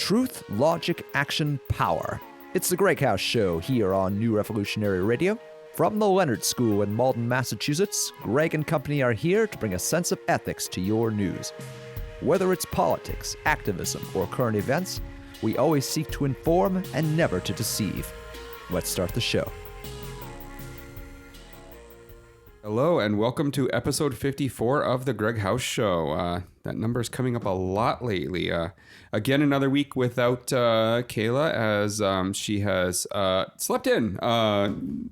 Truth, logic, action, power. It's the GreggHoush Show here on New Revolutionary Radio. From the Leonard School in Malden, Massachusetts, Gregg and company are here to bring a sense of ethics to your news. Whether it's politics, activism, or current events, we always seek to inform and never to deceive. Let's start the show. Hello and welcome to episode 54 of the GreggHoush Show. That number is coming up a lot lately. Again, another week without Kayla as she has slept in,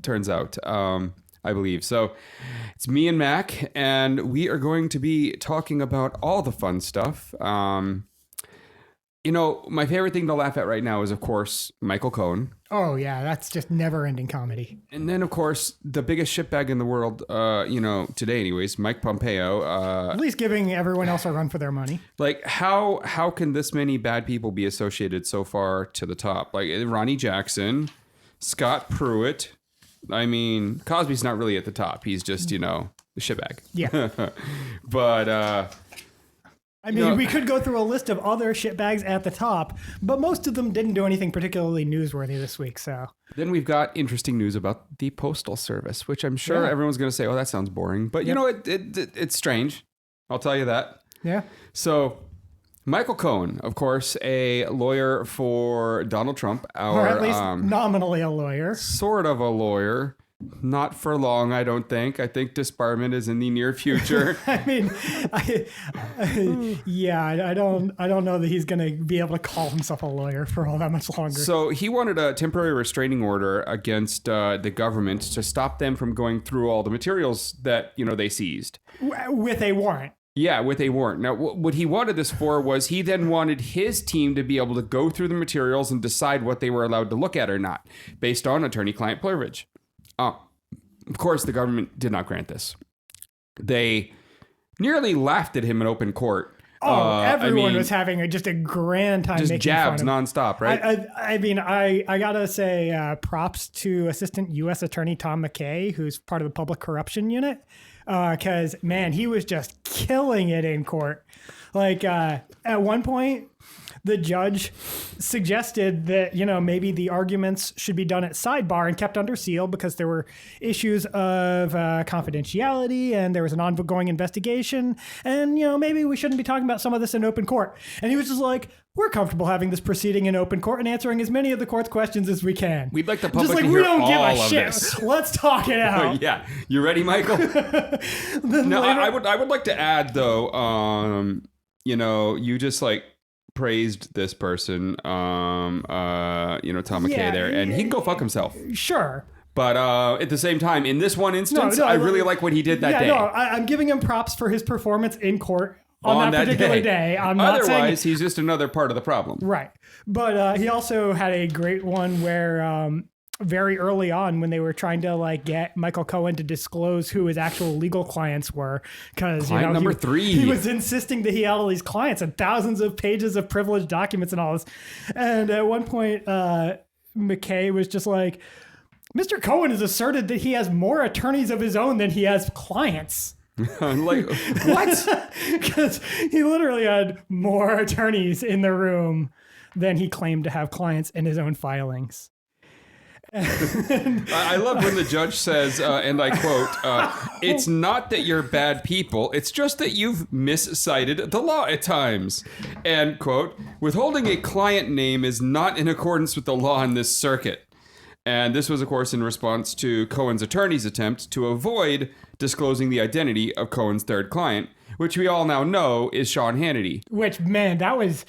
turns out, I believe. So it's me and Mac, and we are going to be talking about all the fun stuff. You know, my favorite thing to laugh at right now is, of course, Michael Cohen. Oh, yeah, that's just never-ending comedy. And then, of course, the biggest shitbag in the world, today anyways, Mike Pompeo. At least giving everyone else a run for their money. Like, how can this many bad people be associated so far to the top? Like, Ronny Jackson, Scott Pruitt. I mean, Cosby's not really at the top. He's just, the shitbag. Yeah. But... I mean, we could go through a list of other shitbags at the top, but most of them didn't do anything particularly newsworthy this week, so... Then we've got interesting news about the Postal Service, which I'm sure everyone's going to say, oh, that sounds boring. But, you know, it's strange. I'll tell you that. Yeah. So, Michael Cohen, of course, a lawyer for Donald Trump. Or at least nominally a lawyer. Sort of a lawyer. Not for long, I don't think. I think disbarment is in the near future. I mean, I don't know that he's going to be able to call himself a lawyer for all that much longer. So he wanted a temporary restraining order against the government to stop them from going through all the materials that, they seized. With a warrant. Yeah, with a warrant. Now, what he wanted this for was he then wanted his team to be able to go through the materials and decide what they were allowed to look at or not, based on attorney-client privilege. Of course, the government did not grant this. They nearly laughed at him in open court. Everyone was having just a grand time just making jabs fun of him. nonstop, right? I gotta say props to Assistant U.S. Attorney Tom McKay, who's part of the Public Corruption Unit, because, man, he was just killing it in court. Like, at one point, the judge suggested that, maybe the arguments should be done at sidebar and kept under seal because there were issues of confidentiality and there was an ongoing investigation. And, maybe we shouldn't be talking about some of this in open court. And he was just like, we're comfortable having this proceeding in open court and answering as many of the court's questions as we can. We'd like the public just like, to we hear don't give all a of shit. this. Let's talk it out. Yeah. You ready, Michael? Now, I would like to add, though, you just praised this person, Tom McKay there, and he can go fuck himself. Sure. But at the same time, in this one instance, I really like what he did that day. No, I'm giving him props for his performance in court on that particular day. I'm not Otherwise, saying... he's just another part of the problem. Right. But he also had a great one where... very early on when they were trying to get Michael Cohen to disclose who his actual legal clients were, because number 3, he was insisting that he had all these clients and thousands of pages of privileged documents and all this. And at one point, McKay was just like, Mr. Cohen has asserted that he has more attorneys of his own than he has clients. Like, what? Because he literally had more attorneys in the room than he claimed to have clients in his own filings. I love when the judge says, and I quote, it's not that you're bad people, it's just that you've miscited the law at times. And quote, withholding a client name is not in accordance with the law in this circuit. And this was, of course, in response to Cohen's attorney's attempt to avoid disclosing the identity of Cohen's third client, which we all now know is Sean Hannity. Which, man, that was...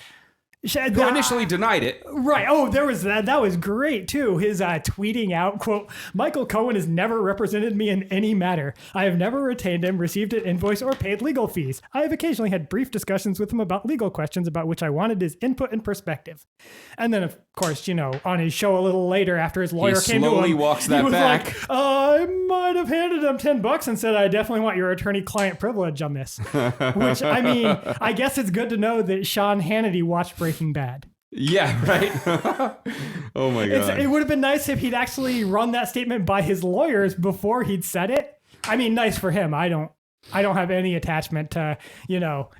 Who initially denied it. Right. Oh, there was that. That was great, too. His tweeting out, quote, Michael Cohen has never represented me in any matter. I have never retained him, received an invoice, or paid legal fees. I have occasionally had brief discussions with him about legal questions about which I wanted his input and perspective. And then, of course, on his show a little later after his lawyer came to him, slowly walks that he was back. Like, I might have handed him $10 and said, I definitely want your attorney-client privilege on this. Which, I mean, I guess it's good to know that Sean Hannity watched Breaking Bad. Yeah, right. Oh my God. It would have been nice if he'd actually run that statement by his lawyers before he'd said it. I mean, nice for him. I don't I don't have any attachment to,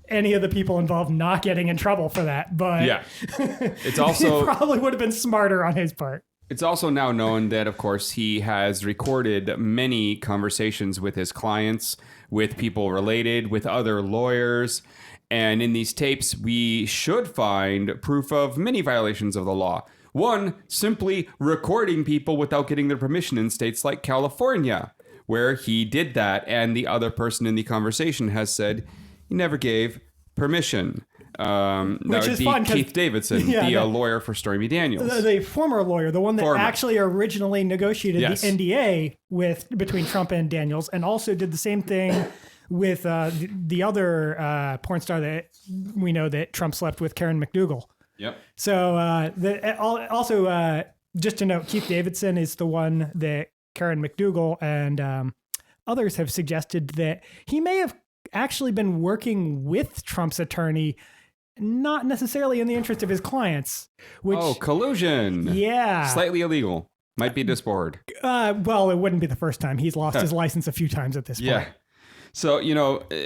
any of the people involved not getting in trouble for that. But Yeah. It's also it probably would have been smarter on his part. It's also now known that, of course, he has recorded many conversations with his clients, with people related, with other lawyers. And in these tapes, we should find proof of many violations of the law. One, simply recording people without getting their permission in states like California, where he did that. And the other person in the conversation has said he never gave permission. That would be fun, Keith Davidson, the lawyer for Stormy Daniels. The former lawyer, the one that actually originally negotiated the NDA between Trump and Daniels, and also did the same thing with the other porn star that we know that Trump slept with, Karen McDougal. Yep. So also, just to note, Keith Davidson is the one that Karen McDougal and others have suggested that he may have actually been working with Trump's attorney, not necessarily in the interest of his clients. Collusion. Yeah. Slightly illegal. Might be disbarred. Well, it wouldn't be the first time. He's lost his license a few times at this point. Yeah. So,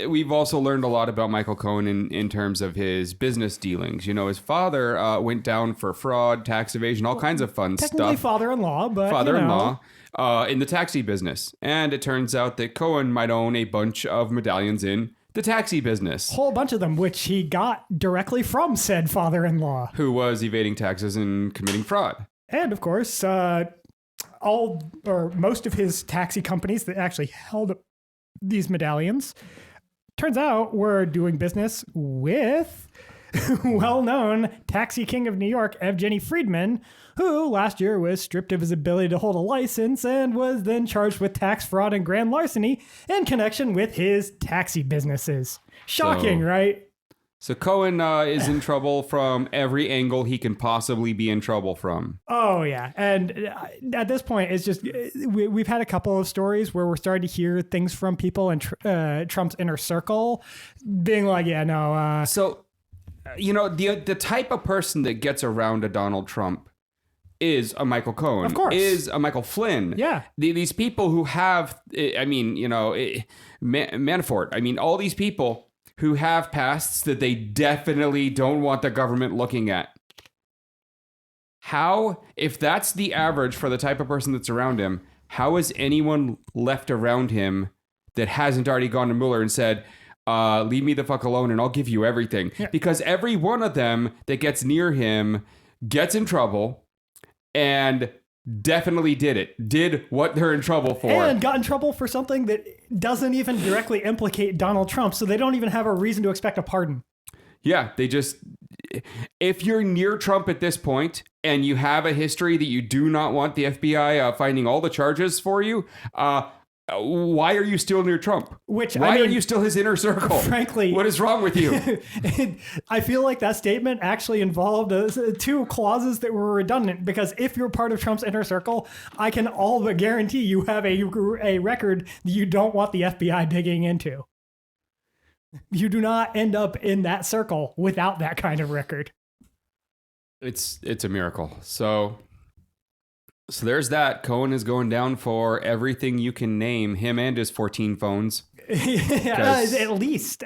we've also learned a lot about Michael Cohen in terms of his business dealings. His father went down for fraud, tax evasion, all kinds of fun stuff. Technically father-in-law, but father-in-law in the taxi business. And it turns out that Cohen might own a bunch of medallions in the taxi business. Whole bunch of them, which he got directly from said father-in-law. Who was evading taxes and committing fraud. And, of course, most of his taxi companies that actually held up these medallions, turns out were doing business with well-known taxi king of New York, Evgeny Friedman, who last year was stripped of his ability to hold a license and was then charged with tax fraud and grand larceny in connection with his taxi businesses. Shocking, right? So Cohen is in trouble from every angle he can possibly be in trouble from. Oh, yeah. And at this point, it's just, we've had a couple of stories where we're starting to hear things from people in Trump's inner circle being like, So, the type of person that gets around a Donald Trump is a Michael Cohen. Of course. Is a Michael Flynn. Yeah. These people who have, Manafort, all these people who have pasts that they definitely don't want the government looking at. How, if that's the average for the type of person that's around him, how is anyone left around him that hasn't already gone to Mueller and said, leave me the fuck alone and I'll give you everything? Yeah. Because every one of them that gets near him gets in trouble and definitely did what they're in trouble for. And got in trouble for something that doesn't even directly implicate Donald Trump, so they don't even have a reason to expect a pardon. Yeah, if you're near Trump at this point and you have a history that you do not want the FBI finding all the charges for you, why are you still near Trump? Why are you still his inner circle? Frankly, what is wrong with you? I feel like that statement actually involved two clauses that were redundant, because if you're part of Trump's inner circle, I can all but guarantee you have a record that you don't want the FBI digging into. You do not end up in that circle without that kind of record. It's a miracle. So there's that. Cohen is going down for everything you can name, him and his 14 phones. At least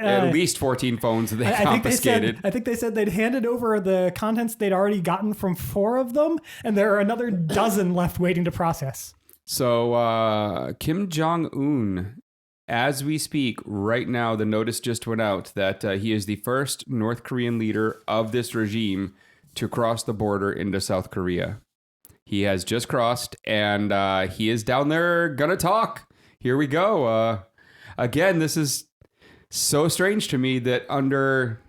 14 phones that they confiscated. I think they said they'd handed over the contents they'd already gotten from 4 of them, and there are another dozen left waiting to process. So Kim Jong-un, as we speak right now, the notice just went out that he is the first North Korean leader of this regime to cross the border into South Korea. He has just crossed, and he is down there gonna talk. Here we go. Again, this is so strange to me that under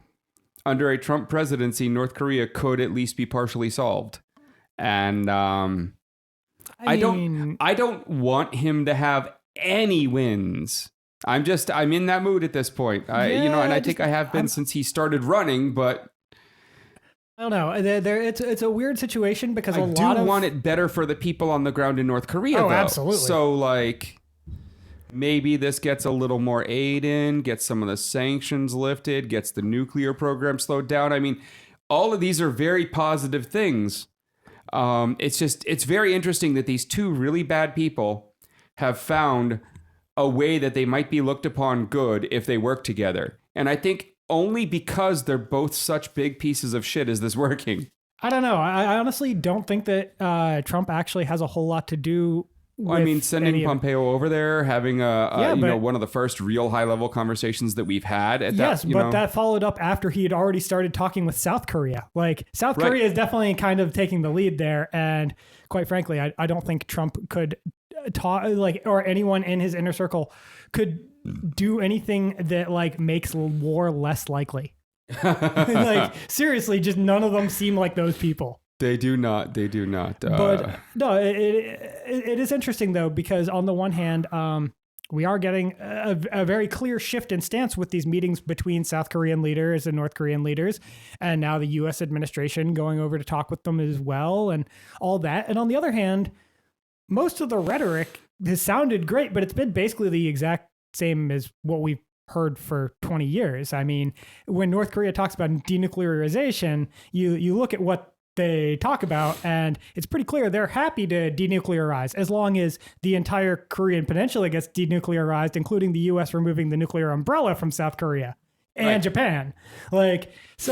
a Trump presidency, North Korea could at least be partially solved. And I don't want him to have any wins. I'm in that mood at this point. I think I have been since he started running, but I don't know. It's a weird situation because I do want it better for the people on the ground in North Korea. Oh, though. Absolutely. So maybe this gets a little more aid in, gets some of the sanctions lifted, gets the nuclear program slowed down. All of these are very positive things. It's very interesting that these two really bad people have found a way that they might be looked upon good if they work together. And I think only because they're both such big pieces of shit is this working. I don't know. I honestly don't think that Trump actually has a whole lot to do with I mean, sending Pompeo over there, having one of the first real high-level conversations that we've had. That followed up after he had already started talking with South Korea. Like, South Korea is definitely kind of taking the lead there. And quite frankly, I don't think Trump could talk, or anyone in his inner circle could do anything that makes war less likely. Seriously, just none of them seem like those people. They do not. But no, it is interesting though, because on the one hand, we are getting a very clear shift in stance with these meetings between South Korean leaders and North Korean leaders, and now the U.S. administration going over to talk with them as well, and all that. And on the other hand, most of the rhetoric has sounded great, but it's been basically the exact same as what we've heard for 20 years. I mean, when North Korea talks about denuclearization, you look at what they talk about, and it's pretty clear they're happy to denuclearize as long as the entire Korean peninsula gets denuclearized, including the U.S. removing the nuclear umbrella from South Korea and Japan. It's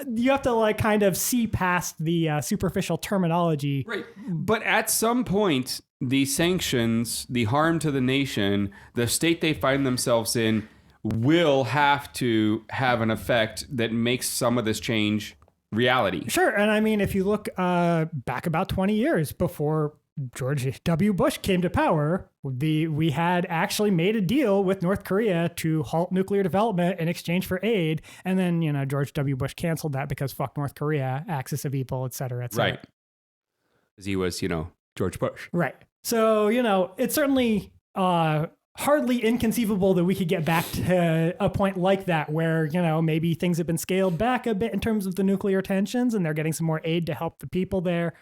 you have to kind of see past the superficial terminology. Right. But at some point, the sanctions, the harm to the nation, the state they find themselves in will have to have an effect that makes some of this change reality. Sure. And I mean, if you look back about 20 years before George W. Bush came to power, we had actually made a deal with North Korea to halt nuclear development in exchange for aid. And then, George W. Bush canceled that because fuck North Korea, axis of evil, et cetera, et cetera. Right. Because he was, George Bush. Right. So, it's certainly hardly inconceivable that we could get back to a point like that where, maybe things have been scaled back a bit in terms of the nuclear tensions and they're getting some more aid to help the people there.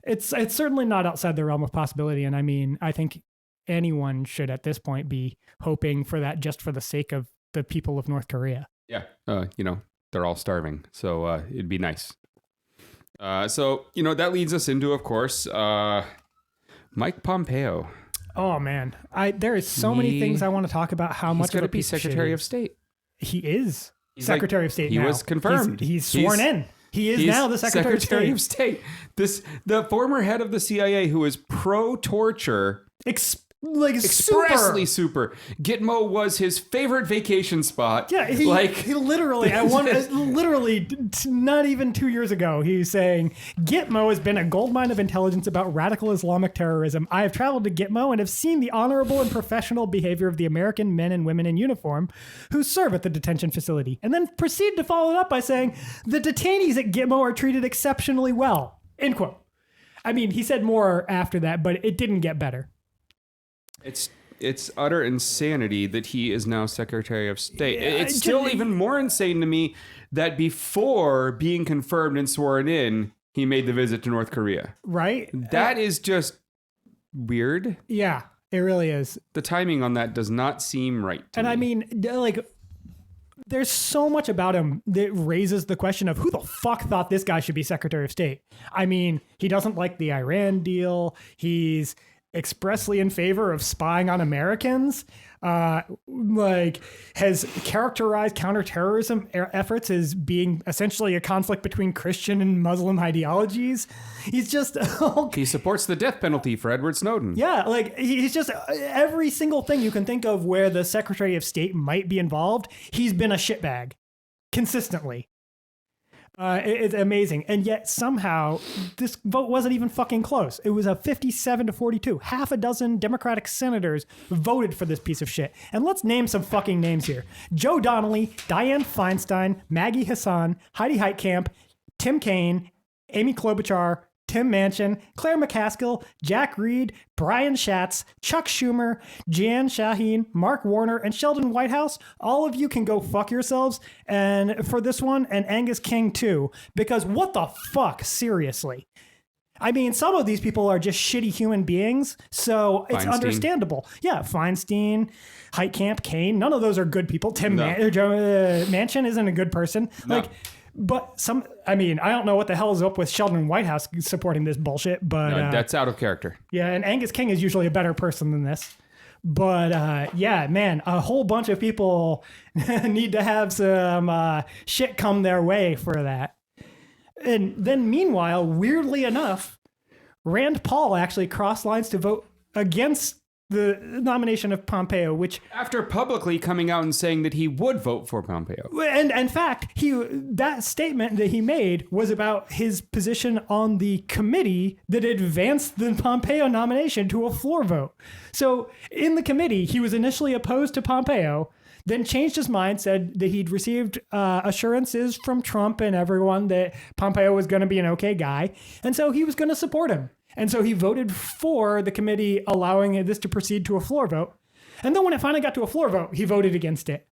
It's certainly not outside the realm of possibility. And I mean, I think anyone should at this point be hoping for that just for the sake of the people of North Korea. Yeah. They're all starving. So it'd be nice. That leads us into, of course, Mike Pompeo. Oh man, there is so many things I want to talk about. How much he's got to be Secretary of State. He is Secretary of State. He was confirmed. He's sworn in. He's now the Secretary of State. The former head of the CIA who is pro-torture. Expressly super. Gitmo was his favorite vacation spot. Yeah, he literally, not even 2 years ago, he's saying, Gitmo has been a goldmine of intelligence about radical Islamic terrorism. I have traveled to Gitmo and have seen the honorable and professional behavior of the American men and women in uniform who serve at the detention facility. And then proceed to follow it up by saying, the detainees at Gitmo are treated exceptionally well. End quote. I mean, he said more after that, but it didn't get better. It's utter insanity that he is now Secretary of State. It's still even more insane to me that before being confirmed and sworn in, he made the visit to North Korea. Right? That is just weird. Yeah, it really is. The timing on that does not seem right to me. I mean, there's so much about him that raises the question of who the fuck thought this guy should be Secretary of State. I mean, he doesn't like the Iran deal. He's expressly in favor of spying on Americans, has characterized counterterrorism efforts as being essentially a conflict between Christian and Muslim ideologies. He's just... he supports the death penalty for Edward Snowden. Yeah, he's just every single thing you can think of where the Secretary of State might be involved, he's been a shitbag consistently. It's amazing. And yet somehow this vote wasn't even fucking close. It was a 57-42. Half a dozen Democratic senators voted for this piece of shit. And let's name some fucking names here. Joe Donnelly, Dianne Feinstein, Maggie Hassan, Heidi Heitkamp, Tim Kaine, Amy Klobuchar, Tim Manchin, Claire McCaskill, Jack Reed, Brian Schatz, Chuck Schumer, Jan Shaheen, Mark Warner, and Sheldon Whitehouse. All of you can go fuck yourselves. And for this one, and Angus King too, because what the fuck, seriously? I mean, some of these people are just shitty human beings, so it's understandable. Yeah, Feinstein, Heitkamp, Kaine, none of those are good people. Manchin isn't a good person. No. But I don't know what the hell is up with Sheldon Whitehouse supporting this bullshit, but... that's out of character. Yeah, and Angus King is usually a better person than this. But yeah, man, a whole bunch of people need to have some shit come their way for that. And then meanwhile, weirdly enough, Rand Paul actually crossed lines to vote against the nomination of Pompeo, which After publicly coming out and saying that he would vote for Pompeo. and in fact, that statement that he made was about his position on the committee that advanced the Pompeo nomination to a floor vote. So in the committee, he was initially opposed to Pompeo, then changed his mind, said that he'd received assurances from Trump and everyone that Pompeo was going to be an okay guy, and so he was going to support him. And so he voted for the committee allowing this to proceed to a floor vote. And then when it finally got to a floor vote, he voted against it.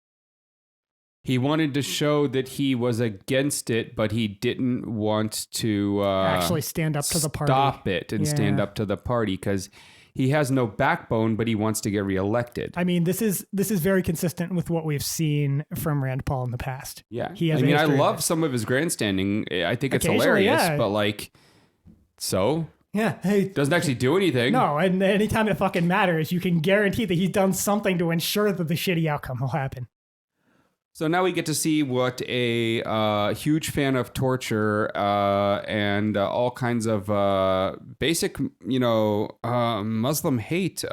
He wanted to show that he was against it, but he didn't want to Actually stand up to the party. Stop it and stand up to the party because he has no backbone, but he wants to get reelected. I mean, this is very consistent with what we've seen from Rand Paul in the past. Yeah. He has I mean, I love some of his grandstanding. I think it's hilarious, but like, so? Yeah. Hey, Doesn't actually do anything. no, and anytime it fucking matters, you can guarantee that he's done something to ensure that the shitty outcome will happen. So now we get to see what a huge fan of torture and all kinds of basic, Muslim hate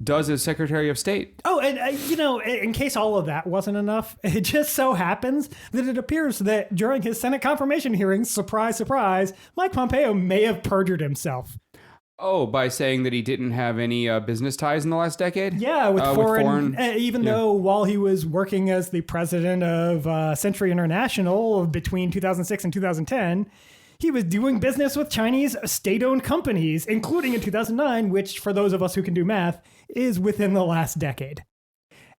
does as Secretary of State. Oh, and in case all of that wasn't enough, it just so happens that it appears that during his Senate confirmation hearings, surprise, surprise, Mike Pompeo may have perjured himself. Oh, by saying that he didn't have any business ties in the last decade? Yeah, with foreign even though while he was working as the president of Century International between 2006 and 2010, he was doing business with Chinese state-owned companies, including in 2009, which, for those of us who can do math, is within the last decade.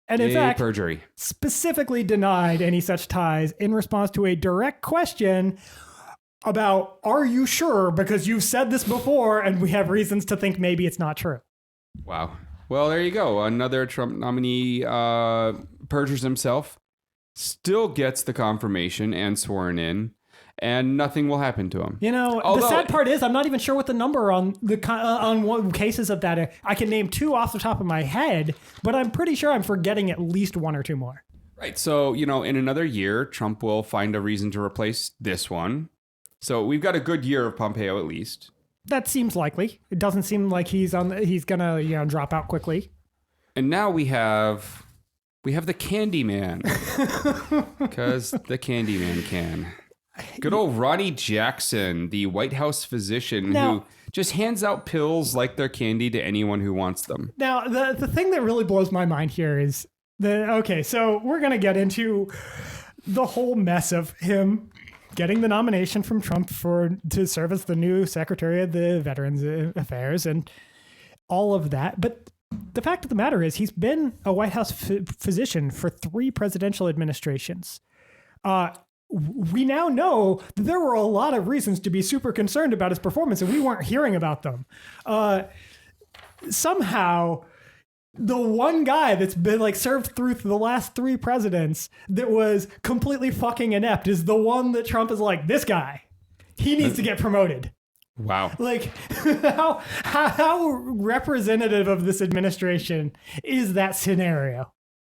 And in fact, perjury. Specifically denied any such ties in response to a direct question about, are you sure? Because you've said this before and we have reasons to think maybe it's not true. Wow. Well, there you go. Another Trump nominee perjures himself, still gets the confirmation and sworn in, and nothing will happen to him. The sad part is I'm not even sure what the number on what cases of that. I can name 2 off the top of my head, but I'm pretty sure I'm forgetting at least 1 or 2 more. Right. So, in another year, Trump will find a reason to replace this one. So we've got a good year of Pompeo at least. That seems likely. It doesn't seem like he's gonna drop out quickly. And now we have the Candy Man, because the Candy Man can. Good old Ronny Jackson, the White House physician who just hands out pills like they're candy to anyone who wants them. Now, the thing that really blows my mind here is so we're gonna get into the whole mess of him getting the nomination from Trump to serve as the new Secretary of the Veterans Affairs and all of that. But the fact of the matter is he's been a White House physician for 3 presidential administrations. We now know that there were a lot of reasons to be super concerned about his performance, and we weren't hearing about them. Somehow, the one guy that's been served through the last 3 presidents that was completely fucking inept is the one that Trump is like, this guy, he needs to get promoted. Wow. How representative of this administration is that scenario?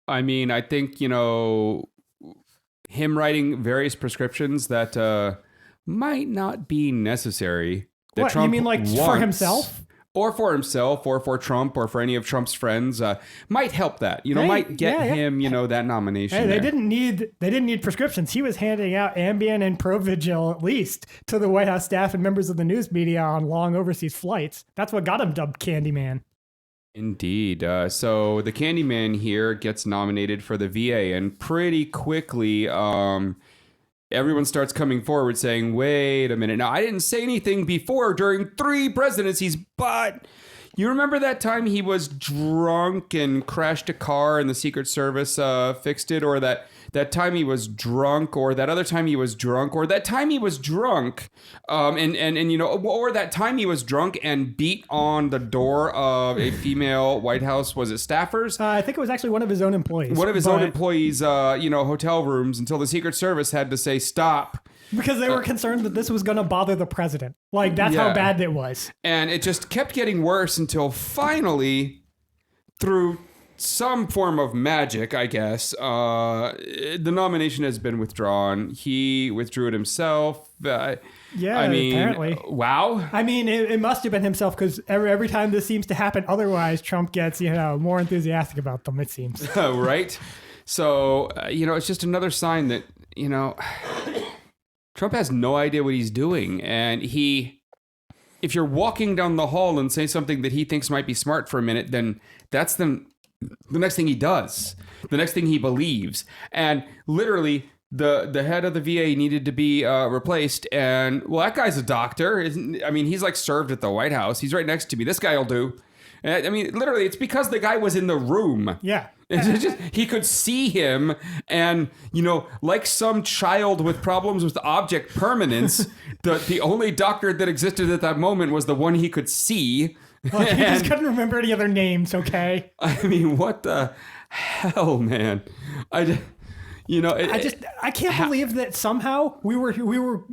I mean, I think, him writing various prescriptions that might not be necessary. That What, Trump you mean for himself? Or for himself, or for Trump, or for any of Trump's friends, might help that. Might get him, that nomination. Hey, they didn't need prescriptions. He was handing out Ambien and Provigil at least to the White House staff and members of the news media on long overseas flights. That's what got him dubbed Candyman. Indeed. So the Candyman here gets nominated for the VA, and pretty quickly, everyone starts coming forward saying, wait a minute. Now, I didn't say anything before during 3 presidencies, but you remember that time he was drunk and crashed a car and the Secret Service fixed it? Or that time he was drunk, or that other time he was drunk, or that time he was drunk, or that time he was drunk and beat on the door of a female White House, was it staffers? I think it was actually one of his own employees. One of his own employees, hotel rooms, until the Secret Service had to say stop. Because they were concerned that this was going to bother the president. That's how bad it was. And it just kept getting worse until finally through some form of magic, I guess, the nomination has been withdrawn. He withdrew it himself. Yeah, I mean, apparently. Wow. I mean, it must have been himself because every time this seems to happen, otherwise Trump gets, more enthusiastic about them, it seems. Right? So, it's just another sign that, Trump has no idea what he's doing. And if you're walking down the hall and say something that he thinks might be smart for a minute, then that's the next thing he does, the next thing he believes. And literally, the head of the VA needed to be replaced. And, well, that guy's a doctor. He's like served at the White House. He's right next to me. This guy will do. Literally, it's because the guy was in the room. Yeah. It's just, he could see him, and like some child with problems with object permanence, the only doctor that existed at that moment was the one he could see. Well, he just couldn't remember any other names. Okay. I mean, what the hell, man? I can't believe that somehow we were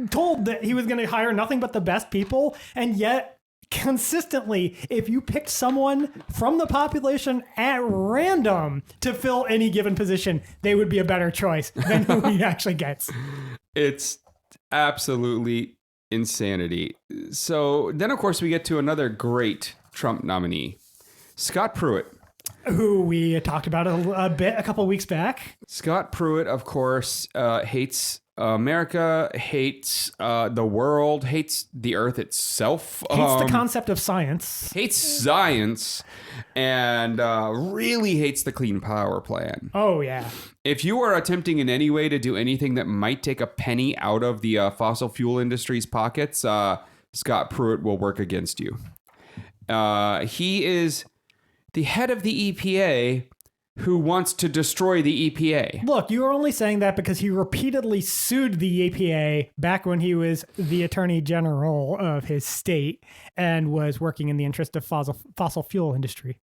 told that he was going to hire nothing but the best people, and yet consistently, if you picked someone from the population at random to fill any given position, they would be a better choice than who he actually gets. It's absolutely insanity. So then, of course, we get to another great Trump nominee, Scott Pruitt, who we talked about a couple of weeks back. Scott Pruitt, of course, hates America, hates the world, hates the earth itself. Hates the concept of science. Hates science, and really hates the Clean Power Plan. Oh, yeah. If you are attempting in any way to do anything that might take a penny out of the fossil fuel industry's pockets, Scott Pruitt will work against you. He is the head of the EPA who wants to destroy the EPA. Look, you are only saying that because he repeatedly sued the EPA back when he was the attorney general of his state and was working in the interest of fossil fuel industry.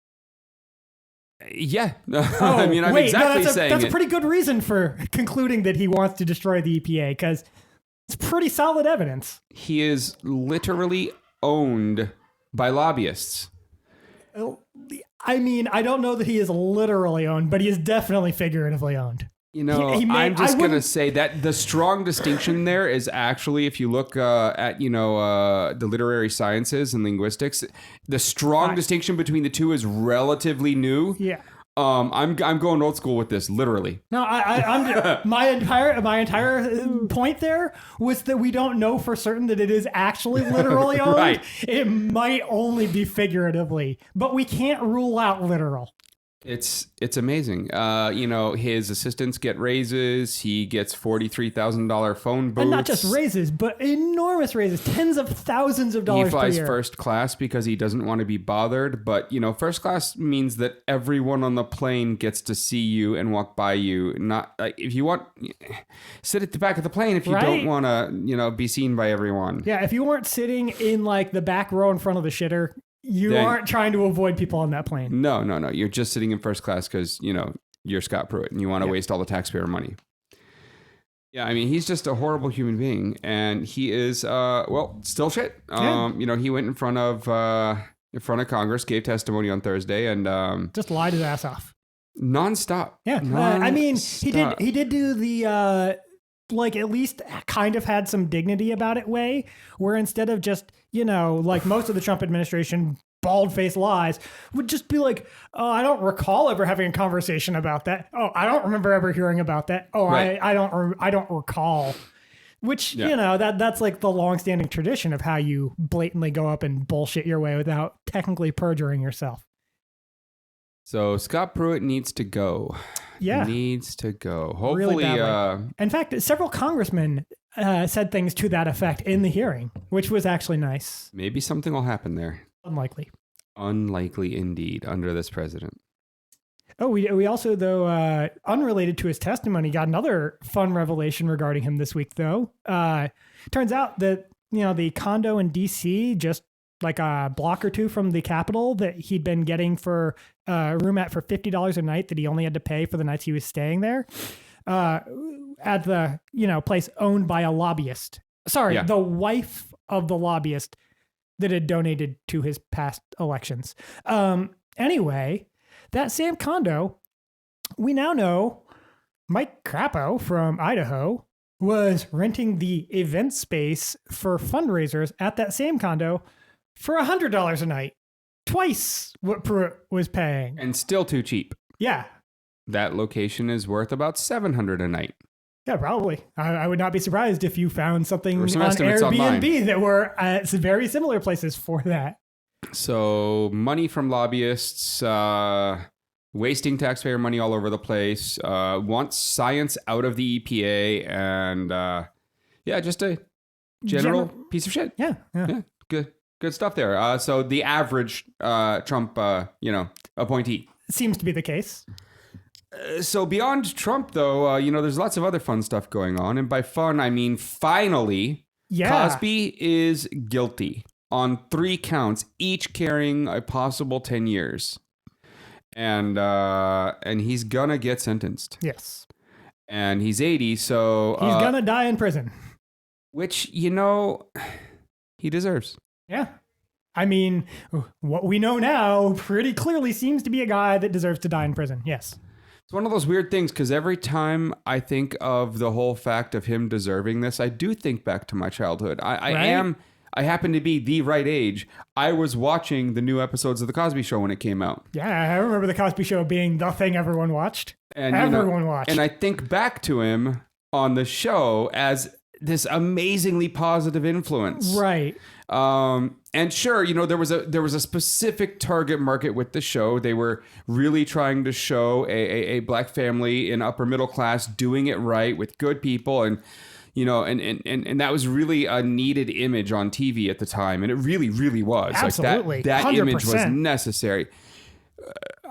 Yeah. Oh, I'm exactly saying that's a pretty good reason for concluding that he wants to destroy the EPA, because it's pretty solid evidence. He is literally owned by lobbyists. I mean, I don't know that he is literally owned, but he is definitely figuratively owned. I'm just going to say that the strong distinction there is actually, if you look at, the literary sciences and linguistics, the strong distinction between the two is relatively new. Yeah. I'm going old school with this, literally. No, I'm my entire point there was that we don't know for certain that it is actually literally owned. Right. It might only be figuratively, but we can't rule out literal. It's amazing. His assistants get raises. He gets $43,000 phone booths. And not just raises, but enormous raises, tens of thousands of dollars per year. He flies first class because he doesn't want to be bothered. But, first class means that everyone on the plane gets to see you and walk by you. Not if you want, sit at the back of the plane if you don't want to, be seen by everyone. Yeah, if you weren't sitting in like the back row in front of the shitter, you aren't trying to avoid people on that plane. No. You're just sitting in first class because, you're Scott Pruitt and you want to waste all the taxpayer money. Yeah, I mean, he's just a horrible human being, and he is, still shit. He went in front of Congress, gave testimony on Thursday, and just lied his ass off. Nonstop. Yeah, he did do the at least kind of had some dignity about it way, where instead of just, like most of the Trump administration, bald-faced lies, would just be like, oh, I don't recall ever having a conversation about that. Oh, I don't remember ever hearing about that. Oh, right. I don't recall. Which, that's like the long-standing tradition of how you blatantly go up and bullshit your way without technically perjuring yourself. So Scott Pruitt needs to go. Yeah. Needs to go. Hopefully. Really in fact, several congressmen said things to that effect in the hearing, which was actually nice. Maybe something will happen there. Unlikely. Unlikely indeed under this president. Oh, we also, though, unrelated to his testimony, got another fun revelation regarding him this week, though. Turns out that, the condo in D.C., just like a block or two from the Capitol, that he'd been getting for a room at for $50 a night that he only had to pay for the nights he was staying there, at the, place owned by a lobbyist. Sorry, the wife of the lobbyist that had donated to his past elections. Anyway, that same condo, we now know Mike Crapo from Idaho was renting the event space for fundraisers at that same condo for $100 a night, twice what Pruitt was paying. And still too cheap. Yeah. That location is worth about $700 a night. Yeah, probably. I would not be surprised if you found something on estimates Airbnb online that were at very similar places for that. So money from lobbyists, wasting taxpayer money all over the place, wants science out of the EPA, and just a general piece of shit. Yeah. Good stuff there. So the average Trump, appointee. Seems to be the case. So beyond Trump, though, there's lots of other fun stuff going on. And by fun, I mean finally, Cosby is guilty on 3 counts, each carrying a possible 10 years. And he's gonna get sentenced. Yes. And he's 80, so... he's gonna die in prison. Which, he deserves. Yeah. I mean, what we know now pretty clearly seems to be a guy that deserves to die in prison. Yes. It's one of those weird things, because every time I think of the whole fact of him deserving this, I do think back to my childhood. I happen to be the right age. I was watching the new episodes of The Cosby Show when it came out. Yeah, I remember The Cosby Show being the thing everyone watched. And everyone watched. And I think back to him on the show as this amazingly positive influence. Right. And sure, there was a specific target market with the show. They were really trying to show a black family in upper middle class doing it right with good people, and and that was really a needed image on TV at the time, and it really, really was. Absolutely. Like that 100%. image was necessary.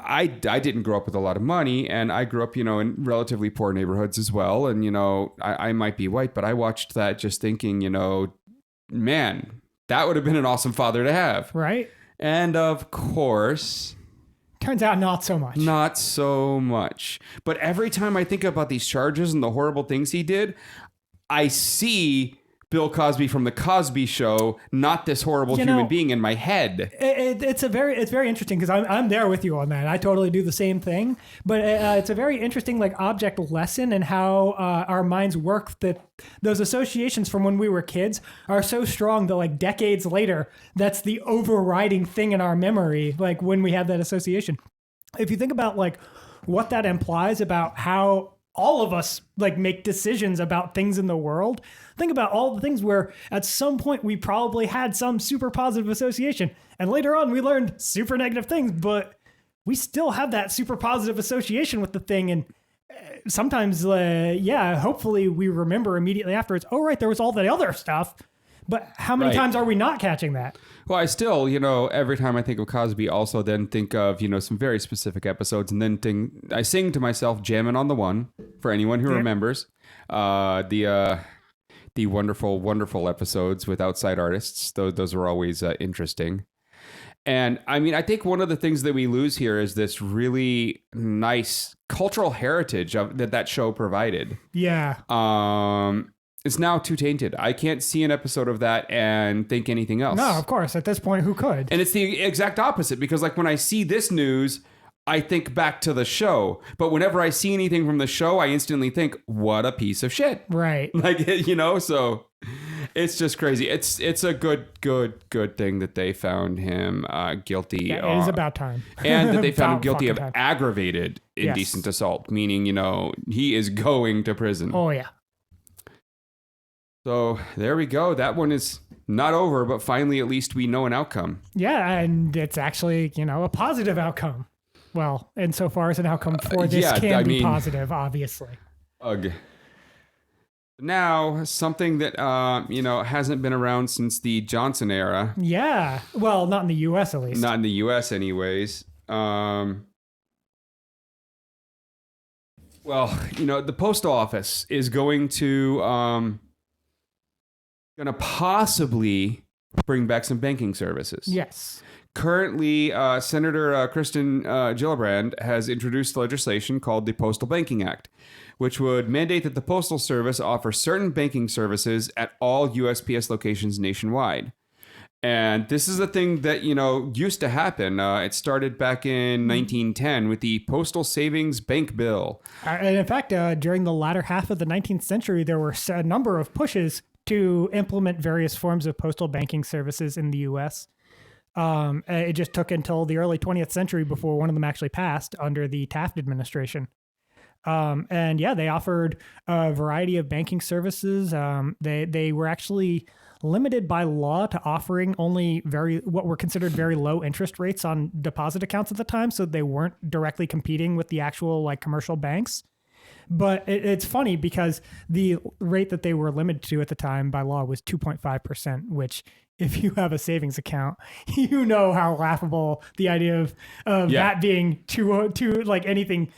I didn't grow up with a lot of money, and I grew up, in relatively poor neighborhoods as well. And, I might be white, but I watched that just thinking, man, that would have been an awesome father to have. Right. And of course... turns out not so much. Not so much. But every time I think about these charges and the horrible things he did, I see Bill Cosby from The Cosby Show, not this horrible human being in my head. It's very interesting, because I'm there with you on that. I totally do the same thing. But it's a very interesting object lesson in how our minds work, that those associations from when we were kids are so strong that decades later, that's the overriding thing in our memory, when we have that association. If you think about what that implies about how all of us make decisions about things in the world. Think about all the things where at some point we probably had some super positive association, and later on we learned super negative things, but we still have that super positive association with the thing. And sometimes, hopefully we remember immediately afterwards, oh, right, there was all the other stuff. But how many times are we not catching that? Well, I still, every time I think of Cosby, also then think of, some very specific episodes. And then I sing to myself, Jammin' on the One, for anyone who remembers. The wonderful, wonderful episodes with outside artists. Those were always interesting. And I mean, I think one of the things that we lose here is this really nice cultural heritage that show provided. Yeah. It's now too tainted. I can't see an episode of that and think anything else. No, of course. At this point, who could? And it's the exact opposite, because when I see this news, I think back to the show. But whenever I see anything from the show, I instantly think, what a piece of shit. Right. So it's just crazy. It's a good thing that they found him guilty. Yeah, it is about time. And that they found him guilty of aggravated indecent assault, meaning, he is going to prison. Oh, yeah. So there we go. That one is not over, but finally, at least we know an outcome. Yeah, and it's actually, a positive outcome. Well, insofar as an outcome for this can be positive, obviously. Ugh. Now, something that, hasn't been around since the Johnson era. Yeah. Well, not in the U.S. at least. Not in the U.S. anyways. The postal office is going to possibly bring back some banking services. Yes. Currently, Senator Kristen Gillibrand has introduced legislation called the Postal Banking Act, which would mandate that the Postal Service offer certain banking services at all USPS locations nationwide. And this is a thing that, used to happen. It started back in 1910 with the Postal Savings Bank Bill. And in fact, during the latter half of the 19th century, there were a number of pushes to implement various forms of postal banking services in the U.S. It just took until the early 20th century before one of them actually passed under the Taft administration. They offered a variety of banking services. They were actually limited by law to offering only what were considered very low interest rates on deposit accounts at the time. So they weren't directly competing with the actual like commercial banks. But it's funny because the rate that they were limited to at the time by law was 2.5%, which if you have a savings account, you know how laughable the idea of that being too like anything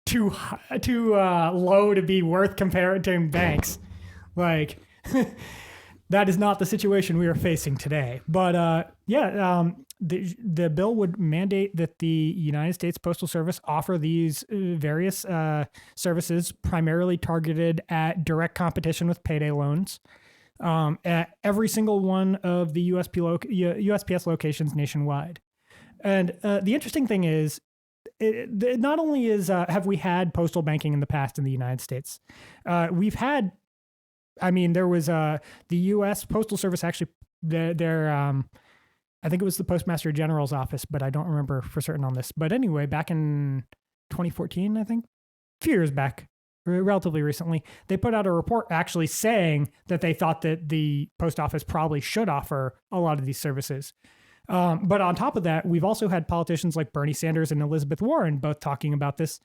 too low to be worth compared to banks. Like that is not the situation we are facing today. But the bill would mandate that the United States Postal Service offer these various services primarily targeted at direct competition with payday loans at every single one of the USPS locations nationwide. And the interesting thing is, not only have we had postal banking in the past in the United States, we've had. I mean, there was the U.S. Postal Service actually. I think it was the Postmaster General's office, but I don't remember for certain on this. But anyway, back in 2014, I think, a few years back, relatively recently, they put out a report actually saying that they thought that the post office probably should offer a lot of these services. But on top of that, we've also had politicians like Bernie Sanders and Elizabeth Warren both talking about this.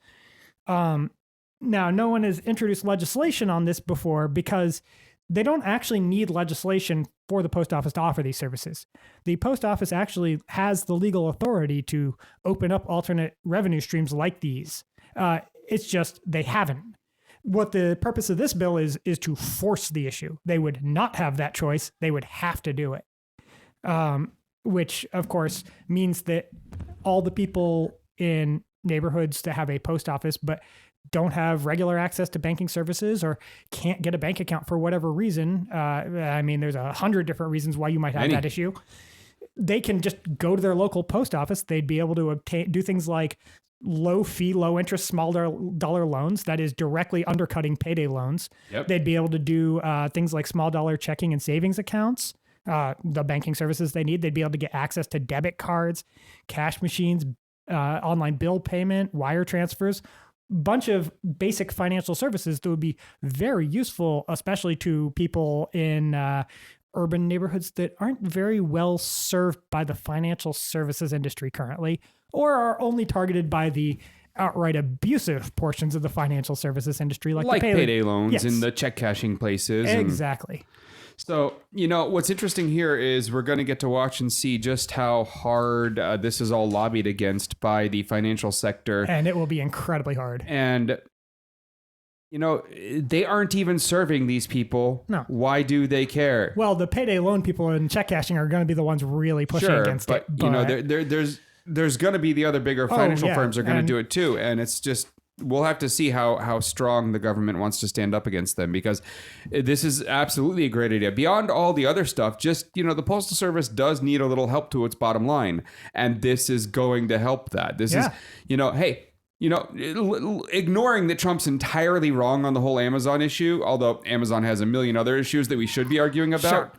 Now, no one has introduced legislation on this before because they don't actually need legislation for the post office to offer these services. The post office actually has the legal authority to open up alternate revenue streams like these. It's just they haven't. What the purpose of this bill is to force the issue. They would not have that choice. They would have to do it. Which, of course, means that all the people in neighborhoods that have a post office but don't have regular access to banking services or can't get a bank account for whatever reason. I mean, there's 100 different reasons why you might have that issue. They can just go to their local post office. They'd be able to do things like low fee, low interest, small dollar loans. That is directly undercutting payday loans. Yep. They'd be able to do things like small dollar checking and savings accounts. The banking services they need. They'd be able to get access to debit cards, cash machines, online bill payment, wire transfers, bunch of basic financial services that would be very useful, especially to people in urban neighborhoods that aren't very well served by the financial services industry currently, or are only targeted by the outright abusive portions of the financial services industry, like the payday loans and the check cashing places. Exactly. So, what's interesting here is we're going to get to watch and see just how hard this is all lobbied against by the financial sector. And it will be incredibly hard. And, they aren't even serving these people. No. Why do they care? Well, the payday loan people and check cashing are going to be the ones really pushing against it. But, there's going to be the other bigger financial firms are going to do it too. And it's just... We'll have to see how strong the government wants to stand up against them, because this is absolutely a great idea. Beyond all the other stuff, just, the Postal Service does need a little help to its bottom line. And this is going to help that. This is, ignoring that Trump's entirely wrong on the whole Amazon issue, although Amazon has a million other issues that we should be arguing about.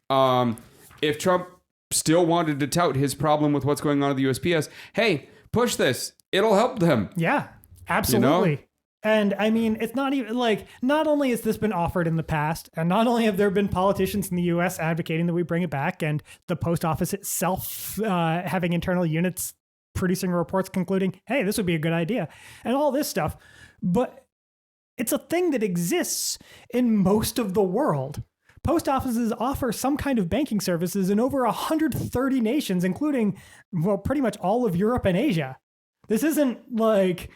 Sure. If Trump still wanted to tout his problem with what's going on at the USPS, hey, push this. It'll help them. Yeah. Absolutely. And I mean, it's not even like, not only has this been offered in the past, and not only have there been politicians in the U.S. advocating that we bring it back, and the post office itself having internal units producing reports concluding, hey, this would be a good idea, and all this stuff. But it's a thing that exists in most of the world. Post offices offer some kind of banking services in over 130 nations, including, well, pretty much all of Europe and Asia. This isn't like...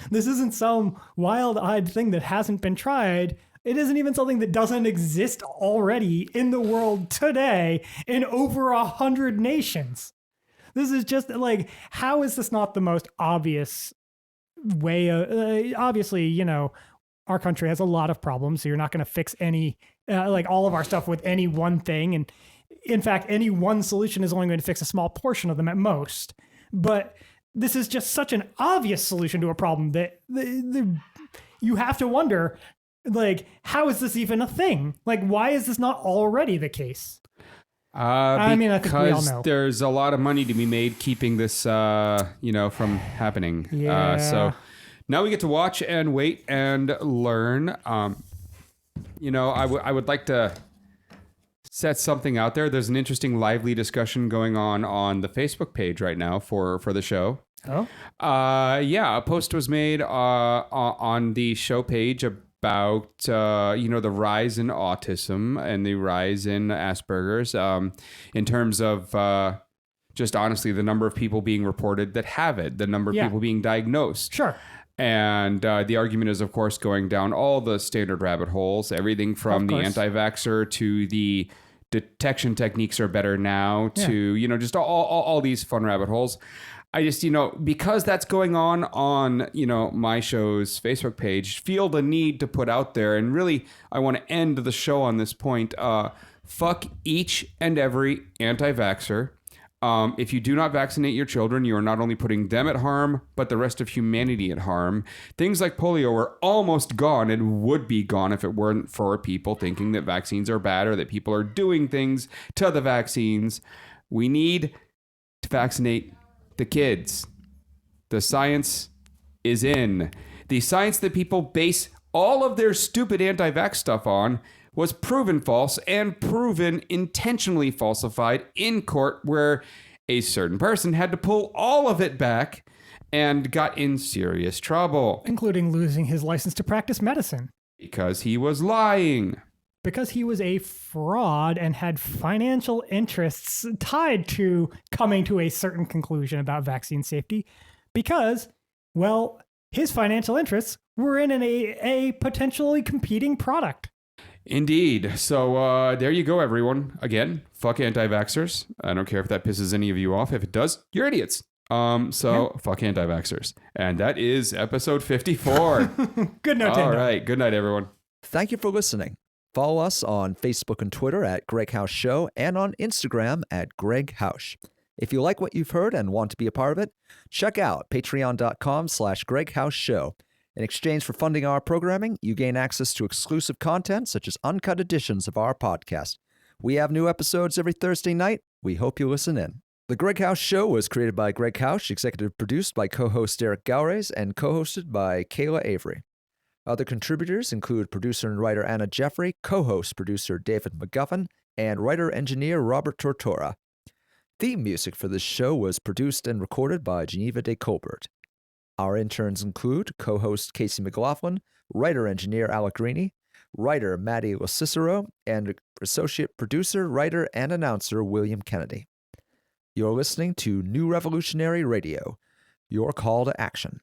This isn't some wild-eyed thing that hasn't been tried. It isn't even something that doesn't exist already in the world today in over 100 nations. This is just like, how is this not the most obvious way of, obviously, our country has a lot of problems, so you're not going to fix any, all of our stuff with any one thing. And in fact, any one solution is only going to fix a small portion of them at most. But this is just such an obvious solution to a problem that you have to wonder, like, how is this even a thing? Like, why is this not already the case? I think we all know. There's a lot of money to be made keeping this, from happening. Yeah. So now we get to watch and wait and learn. I would like to set something out there. There's an interesting, lively discussion going on the Facebook page right now for the show. Oh? A post was made on the show page about the rise in autism and the rise in Asperger's in terms of just honestly the number of people being reported that have it, the number of people being diagnosed. Sure. And the argument is, of course, going down all the standard rabbit holes, everything from the anti-vaxxer to the detection techniques are better now to, just all these fun rabbit holes. I just, because that's going on my show's Facebook page, feel the need to put out there. And really, I want to end the show on this point. Fuck each and every anti-vaxxer. If you do not vaccinate your children, you are not only putting them at harm, but the rest of humanity at harm. Things like polio are almost gone and would be gone if it weren't for people thinking that vaccines are bad or that people are doing things to the vaccines. We need to vaccinate the kids. The science is in. The science that people base all of their stupid anti-vax stuff on was proven false and proven intentionally falsified in court, where a certain person had to pull all of it back and got in serious trouble. Including losing his license to practice medicine. Because he was lying. Because he was a fraud and had financial interests tied to coming to a certain conclusion about vaccine safety. Because, well, his financial interests were in a potentially competing product. Indeed. So there you go, everyone. Again, fuck anti-vaxxers. I don't care if that pisses any of you off. If it does, you're idiots. Fuck anti-vaxxers. And that is episode 54. Good night, All right. Good night, everyone. Thank you for listening. Follow us on Facebook and Twitter at GreggHoush Show and on Instagram at GreggHoush. If you like what you've heard and want to be a part of it, check out patreon.com/GreggHoush Show. In exchange for funding our programming, you gain access to exclusive content such as uncut editions of our podcast. We have new episodes every Thursday night. We hope you listen in. The GreggHoush Show was created by GreggHoush, executive produced by co-host Eric Gaures, and co-hosted by Kayla Avery. Other contributors include producer and writer Anna Jeffrey, co-host producer David McGuffin, and writer-engineer Robert Tortora. Theme music for this show was produced and recorded by Geneva de Colbert. Our interns include co-host Casey McLaughlin, writer-engineer Alec Greeny, writer Maddie LoCicero, and associate producer, writer, and announcer William Kennedy. You're listening to New Revolutionary Radio, your call to action.